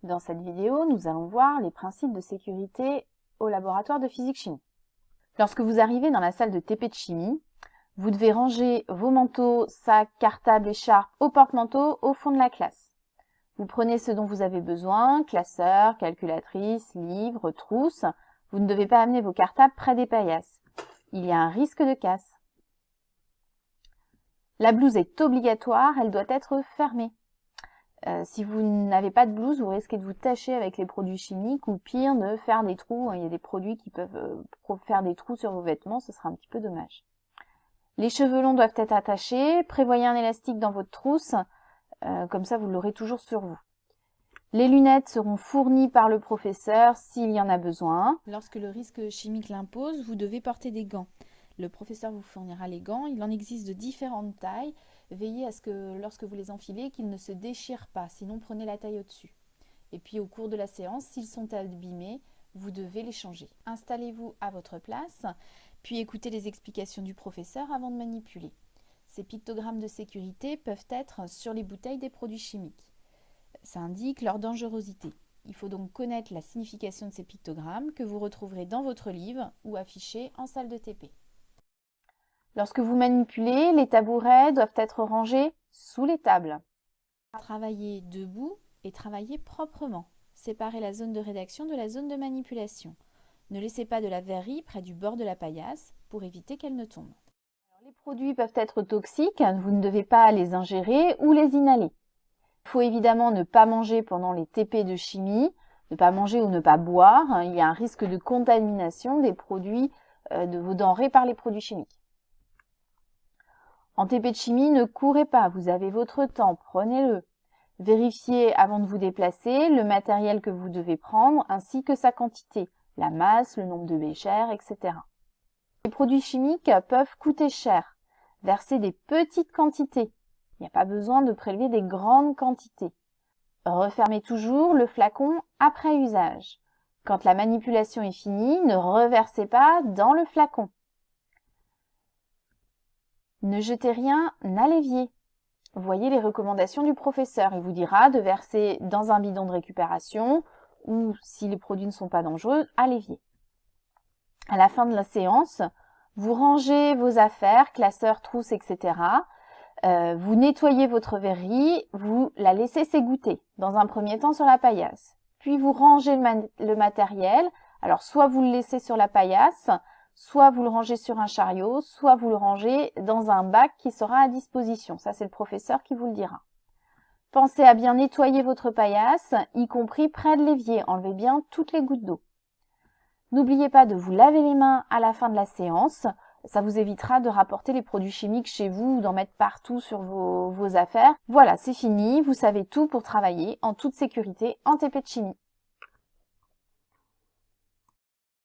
Dans cette vidéo, nous allons voir les principes de sécurité au laboratoire de physique-chimie. Lorsque vous arrivez dans la salle de TP de chimie, vous devez ranger vos manteaux, sacs, cartables, écharpes au porte-manteau au fond de la classe. Vous prenez ce dont vous avez besoin, classeur, calculatrice, livre, trousse. Vous ne devez pas amener vos cartables près des paillasses. Il y a un risque de casse. La blouse est obligatoire, elle doit être fermée. Si vous n'avez pas de blouse, vous risquez de vous tacher avec les produits chimiques ou pire, de faire des trous. Il y a des produits qui peuvent faire des trous sur vos vêtements, ce sera un petit peu dommage. Les cheveux longs doivent être attachés. Prévoyez un élastique dans votre trousse, comme ça vous l'aurez toujours sur vous. Les lunettes seront fournies par le professeur s'il y en a besoin. Lorsque le risque chimique l'impose, vous devez porter des gants. Le professeur vous fournira les gants. Il en existe de différentes tailles. Veillez à ce que lorsque vous les enfilez, qu'ils ne se déchirent pas, sinon prenez la taille au-dessus. Et puis au cours de la séance, s'ils sont abîmés, vous devez les changer. Installez-vous à votre place, puis écoutez les explications du professeur avant de manipuler. Ces pictogrammes de sécurité peuvent être sur les bouteilles des produits chimiques. Ça indique leur dangerosité. Il faut donc connaître la signification de ces pictogrammes que vous retrouverez dans votre livre ou affichés en salle de TP. Lorsque vous manipulez, les tabourets doivent être rangés sous les tables. Travaillez debout et travaillez proprement. Séparez la zone de rédaction de la zone de manipulation. Ne laissez pas de la verrerie près du bord de la paillasse pour éviter qu'elle ne tombe. Les produits peuvent être toxiques, vous ne devez pas les ingérer ou les inhaler. Il faut évidemment ne pas manger pendant les TP de chimie, ne pas manger ou ne pas boire. Il y a un risque de contamination des produits, de vos denrées par les produits chimiques. En TP de chimie, ne courez pas, vous avez votre temps, prenez-le. Vérifiez avant de vous déplacer le matériel que vous devez prendre ainsi que sa quantité, la masse, le nombre de béchères, etc. Les produits chimiques peuvent coûter cher. Versez des petites quantités. Il n'y a pas besoin de prélever des grandes quantités. Refermez toujours le flacon après usage. Quand la manipulation est finie, ne reversez pas dans le flacon. Ne jetez rien à l'évier. Voyez les recommandations du professeur. Il vous dira de verser dans un bidon de récupération ou, si les produits ne sont pas dangereux, à l'évier. À la fin de la séance, vous rangez vos affaires, classeurs, trousses, etc. Vous nettoyez votre verrerie, vous la laissez s'égoutter, dans un premier temps sur la paillasse. Puis vous rangez le matériel. Alors soit vous le laissez sur la paillasse, soit vous le rangez sur un chariot, soit vous le rangez dans un bac qui sera à disposition. Ça, c'est le professeur qui vous le dira. Pensez à bien nettoyer votre paillasse, y compris près de l'évier. Enlevez bien toutes les gouttes d'eau. N'oubliez pas de vous laver les mains à la fin de la séance. Ça vous évitera de rapporter les produits chimiques chez vous ou d'en mettre partout sur vos affaires. Voilà, c'est fini. Vous savez tout pour travailler en toute sécurité en TP de chimie.